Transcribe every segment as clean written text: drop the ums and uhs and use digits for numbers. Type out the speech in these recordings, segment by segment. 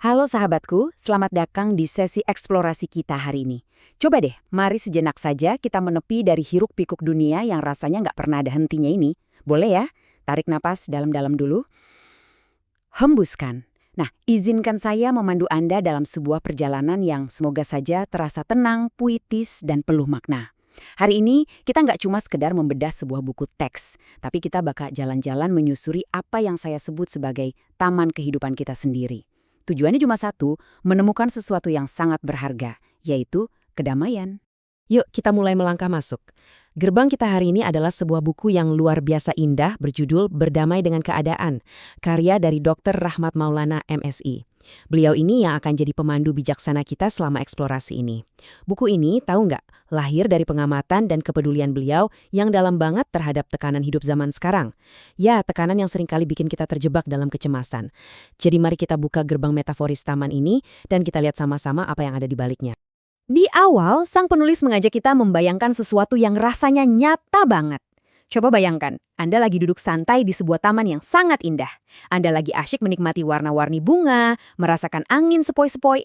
Halo sahabatku, selamat datang di sesi eksplorasi kita hari ini. Coba deh, mari sejenak saja kita menepi dari hiruk-pikuk dunia yang rasanya nggak pernah ada hentinya ini. Boleh ya? Tarik napas dalam-dalam dulu. Hembuskan. Nah, izinkan saya memandu Anda dalam sebuah perjalanan yang semoga saja terasa tenang, puitis, dan penuh makna. Hari ini kita nggak cuma sekedar membedah sebuah buku teks, tapi kita bakal jalan-jalan menyusuri apa yang saya sebut sebagai taman kehidupan kita sendiri. Tujuannya cuma satu, menemukan sesuatu yang sangat berharga, yaitu kedamaian. Yuk, kita mulai melangkah masuk. Gerbang kita hari ini adalah sebuah buku yang luar biasa indah berjudul Berdamai dengan Keadaan, karya dari Dr. Rahmat Maulana, MSI. Beliau ini yang akan jadi pemandu bijaksana kita selama eksplorasi ini. Buku ini, tahu nggak, lahir dari pengamatan dan kepedulian beliau yang dalam banget terhadap tekanan hidup zaman sekarang. Ya, tekanan yang seringkali bikin kita terjebak dalam kecemasan. Jadi mari kita buka gerbang metaforis taman ini dan kita lihat sama-sama apa yang ada di baliknya. Di awal, sang penulis mengajak kita membayangkan sesuatu yang rasanya nyata banget. Coba bayangkan, Anda lagi duduk santai di sebuah taman yang sangat indah. Anda lagi asyik menikmati warna-warni bunga, merasakan angin sepoi-sepoi.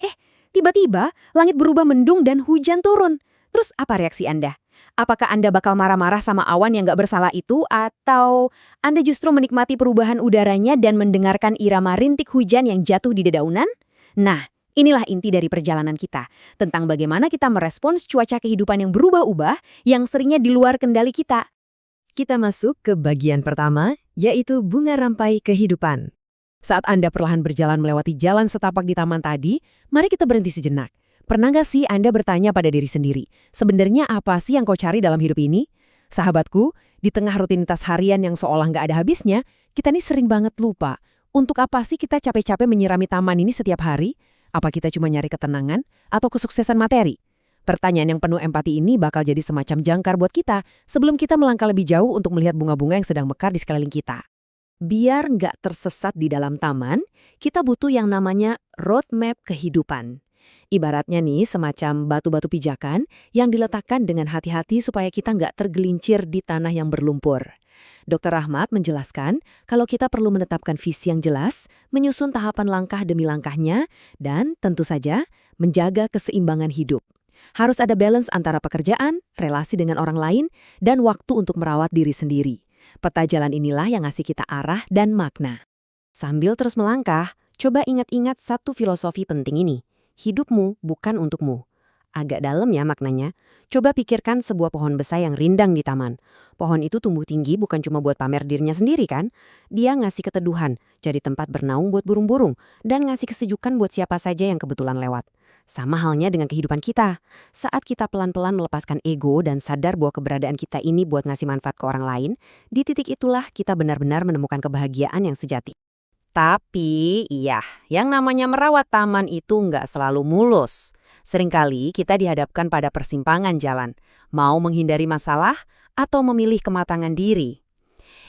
Tiba-tiba, langit berubah mendung dan hujan turun. Terus apa reaksi Anda? Apakah Anda bakal marah-marah sama awan yang gak bersalah itu? Atau Anda justru menikmati perubahan udaranya dan mendengarkan irama rintik hujan yang jatuh di dedaunan? Nah, inilah inti dari perjalanan kita, tentang bagaimana kita merespons cuaca kehidupan yang berubah-ubah yang seringnya di luar kendali kita. Kita masuk ke bagian pertama, yaitu bunga rampai kehidupan. Saat Anda perlahan berjalan melewati jalan setapak di taman tadi, mari kita berhenti sejenak. Pernah nggak sih Anda bertanya pada diri sendiri, sebenarnya apa sih yang kau cari dalam hidup ini? Sahabatku, di tengah rutinitas harian yang seolah nggak ada habisnya, kita nih sering banget lupa. Untuk apa sih kita capek-capek menyirami taman ini setiap hari? Apa kita cuma nyari ketenangan atau kesuksesan materi? Pertanyaan yang penuh empati ini bakal jadi semacam jangkar buat kita sebelum kita melangkah lebih jauh untuk melihat bunga-bunga yang sedang mekar di sekeliling kita. Biar nggak tersesat di dalam taman, kita butuh yang namanya roadmap kehidupan. Ibaratnya nih semacam batu-batu pijakan yang diletakkan dengan hati-hati supaya kita nggak tergelincir di tanah yang berlumpur. Dr. Rahmat menjelaskan kalau kita perlu menetapkan visi yang jelas, menyusun tahapan langkah demi langkahnya, dan tentu saja menjaga keseimbangan hidup. Harus ada balance antara pekerjaan, relasi dengan orang lain, dan waktu untuk merawat diri sendiri. Peta jalan inilah yang ngasih kita arah dan makna. Sambil terus melangkah, coba ingat-ingat satu filosofi penting ini. Hidupmu bukan untukmu. Agak dalam ya maknanya. Coba pikirkan sebuah pohon besar yang rindang di taman. Pohon itu tumbuh tinggi bukan cuma buat pamer dirinya sendiri kan? Dia ngasih keteduhan, jadi tempat bernaung buat burung-burung, dan ngasih kesejukan buat siapa saja yang kebetulan lewat. Sama halnya dengan kehidupan kita. Saat kita pelan-pelan melepaskan ego dan sadar bahwa keberadaan kita ini buat ngasih manfaat ke orang lain, di titik itulah kita benar-benar menemukan kebahagiaan yang sejati. Tapi, iya, yang namanya merawat taman itu nggak selalu mulus. Seringkali kita dihadapkan pada persimpangan jalan, mau menghindari masalah atau memilih kematangan diri.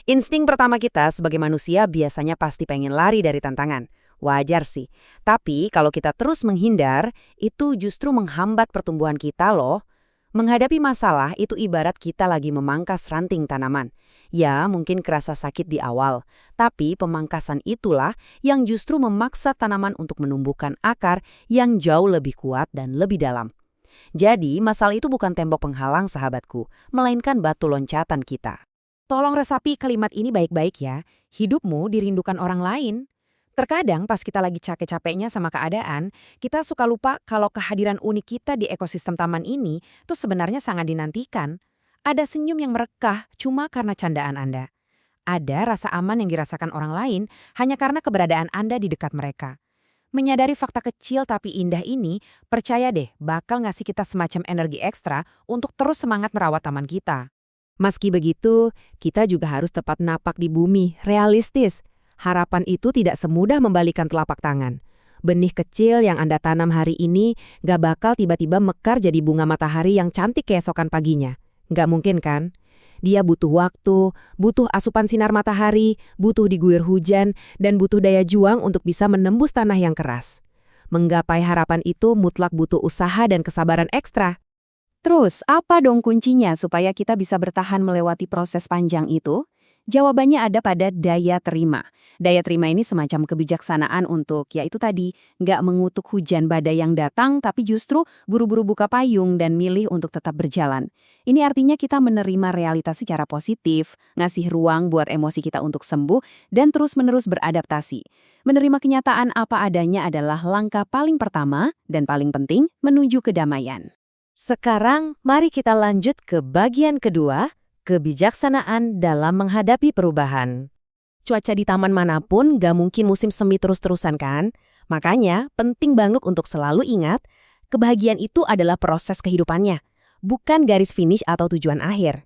Insting pertama kita sebagai manusia biasanya pasti pengen lari dari tantangan. Wajar sih, tapi kalau kita terus menghindar, itu justru menghambat pertumbuhan kita loh. Menghadapi masalah itu ibarat kita lagi memangkas ranting tanaman. Ya, mungkin kerasa sakit di awal, tapi pemangkasan itulah yang justru memaksa tanaman untuk menumbuhkan akar yang jauh lebih kuat dan lebih dalam. Jadi, masalah itu bukan tembok penghalang sahabatku, melainkan batu loncatan kita. Tolong resapi kalimat ini baik-baik ya, hidupmu dirindukan orang lain. Terkadang pas kita lagi capek-capeknya sama keadaan, kita suka lupa kalau kehadiran unik kita di ekosistem taman ini tuh sebenarnya sangat dinantikan. Ada senyum yang merekah cuma karena candaan Anda. Ada rasa aman yang dirasakan orang lain hanya karena keberadaan Anda di dekat mereka. Menyadari fakta kecil tapi indah ini, percaya deh bakal ngasih kita semacam energi ekstra untuk terus semangat merawat taman kita. Meski begitu, kita juga harus tepat napak di bumi, realistis. Harapan itu tidak semudah membalikan telapak tangan. Benih kecil yang Anda tanam hari ini gak bakal tiba-tiba mekar jadi bunga matahari yang cantik keesokan paginya. Gak mungkin kan? Dia butuh waktu, butuh asupan sinar matahari, butuh diguyur hujan, dan butuh daya juang untuk bisa menembus tanah yang keras. Menggapai harapan itu mutlak butuh usaha dan kesabaran ekstra. Terus, apa dong kuncinya supaya kita bisa bertahan melewati proses panjang itu? Jawabannya ada pada daya terima. Daya terima ini semacam kebijaksanaan untuk, ya itu tadi, nggak mengutuk hujan badai yang datang, tapi justru buru-buru buka payung dan milih untuk tetap berjalan. Ini artinya kita menerima realitas secara positif, ngasih ruang buat emosi kita untuk sembuh, dan terus-menerus beradaptasi. Menerima kenyataan apa adanya adalah langkah paling pertama dan paling penting menuju kedamaian. Sekarang, mari kita lanjut ke bagian kedua, kebijaksanaan dalam menghadapi perubahan. Cuaca di taman manapun gak mungkin musim semi terus-terusan kan? Makanya penting banget untuk selalu ingat, kebahagiaan itu adalah proses kehidupannya, bukan garis finish atau tujuan akhir.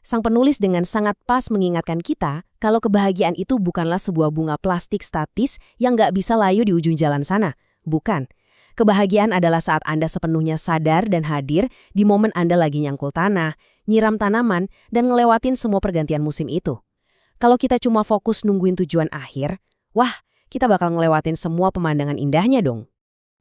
Sang penulis dengan sangat pas mengingatkan kita kalau kebahagiaan itu bukanlah sebuah bunga plastik statis yang gak bisa layu di ujung jalan sana. Bukan. Kebahagiaan adalah saat Anda sepenuhnya sadar dan hadir di momen Anda lagi nyangkul tanah, nyiram tanaman, dan ngelewatin semua pergantian musim itu. Kalau kita cuma fokus nungguin tujuan akhir, wah, kita bakal ngelewatin semua pemandangan indahnya dong.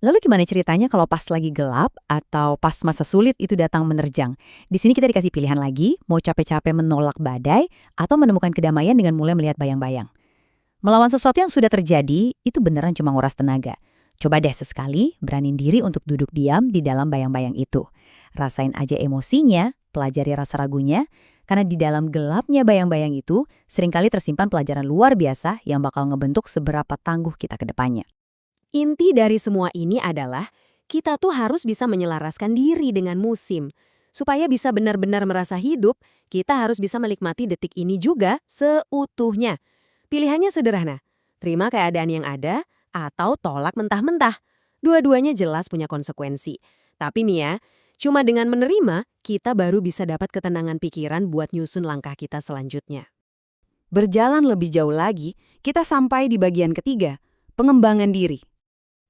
Lalu gimana ceritanya kalau pas lagi gelap atau pas masa sulit itu datang menerjang? Di sini kita dikasih pilihan lagi, mau capek-capek menolak badai atau menemukan kedamaian dengan mulai melihat bayang-bayang. Melawan sesuatu yang sudah terjadi, itu beneran cuma nguras tenaga. Coba deh sesekali beraniin diri untuk duduk diam di dalam bayang-bayang itu. Rasain aja emosinya, pelajari rasa ragunya, karena di dalam gelapnya bayang-bayang itu seringkali tersimpan pelajaran luar biasa yang bakal ngebentuk seberapa tangguh kita ke depannya. Inti dari semua ini adalah kita tuh harus bisa menyelaraskan diri dengan musim. Supaya bisa benar-benar merasa hidup, kita harus bisa menikmati detik ini juga seutuhnya. Pilihannya sederhana, terima keadaan yang ada, atau tolak mentah-mentah. Dua-duanya jelas punya konsekuensi. Tapi nih ya, cuma dengan menerima, kita baru bisa dapat ketenangan pikiran buat nyusun langkah kita selanjutnya. Berjalan lebih jauh lagi, kita sampai di bagian ketiga, pengembangan diri.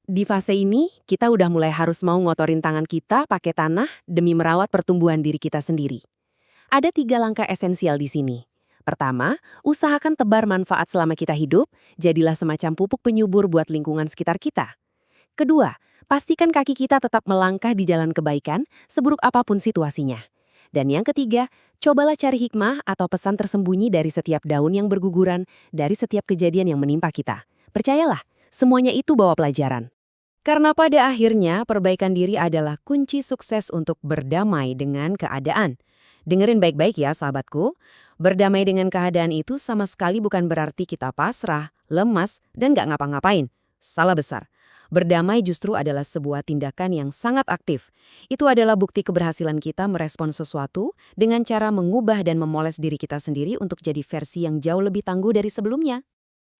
Di fase ini, kita udah mulai harus mau ngotorin tangan kita pakai tanah demi merawat pertumbuhan diri kita sendiri. Ada 3 langkah esensial di sini. Pertama, usahakan tebar manfaat selama kita hidup, jadilah semacam pupuk penyubur buat lingkungan sekitar kita. Kedua, pastikan kaki kita tetap melangkah di jalan kebaikan, seburuk apapun situasinya. Dan yang ketiga, cobalah cari hikmah atau pesan tersembunyi dari setiap daun yang berguguran, dari setiap kejadian yang menimpa kita. Percayalah, semuanya itu bawa pelajaran. Karena pada akhirnya, perbaikan diri adalah kunci sukses untuk berdamai dengan keadaan. Dengerin baik-baik ya sahabatku, berdamai dengan keadaan itu sama sekali bukan berarti kita pasrah, lemas, dan gak ngapa-ngapain. Salah besar. Berdamai justru adalah sebuah tindakan yang sangat aktif. Itu adalah bukti keberhasilan kita merespon sesuatu dengan cara mengubah dan memoles diri kita sendiri untuk jadi versi yang jauh lebih tangguh dari sebelumnya.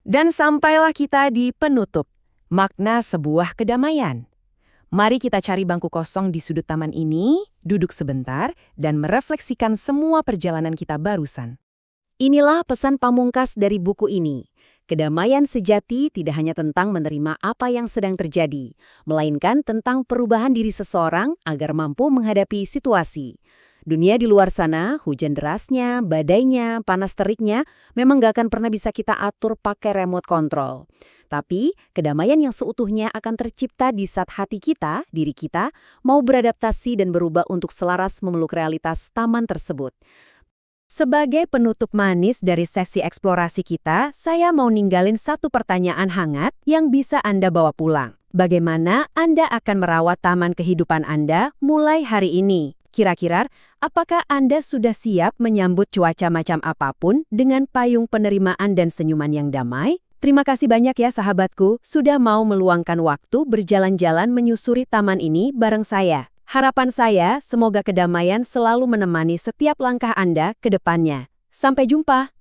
Dan sampailah kita di penutup, makna sebuah kedamaian. Mari kita cari bangku kosong di sudut taman ini, duduk sebentar, dan merefleksikan semua perjalanan kita barusan. Inilah pesan pamungkas dari buku ini. Kedamaian sejati tidak hanya tentang menerima apa yang sedang terjadi, melainkan tentang perubahan diri seseorang agar mampu menghadapi situasi. Dunia di luar sana, hujan derasnya, badainya, panas teriknya, memang gak akan pernah bisa kita atur pakai remote control. Tapi, kedamaian yang seutuhnya akan tercipta di saat hati kita, diri kita, mau beradaptasi dan berubah untuk selaras memeluk realitas taman tersebut. Sebagai penutup manis dari sesi eksplorasi kita, saya mau ninggalin satu pertanyaan hangat yang bisa Anda bawa pulang. Bagaimana Anda akan merawat taman kehidupan Anda mulai hari ini? Kira-kira, apakah Anda sudah siap menyambut cuaca macam apapun dengan payung penerimaan dan senyuman yang damai? Terima kasih banyak ya sahabatku, sudah mau meluangkan waktu berjalan-jalan menyusuri taman ini bareng saya. Harapan saya, semoga kedamaian selalu menemani setiap langkah Anda ke depannya. Sampai jumpa!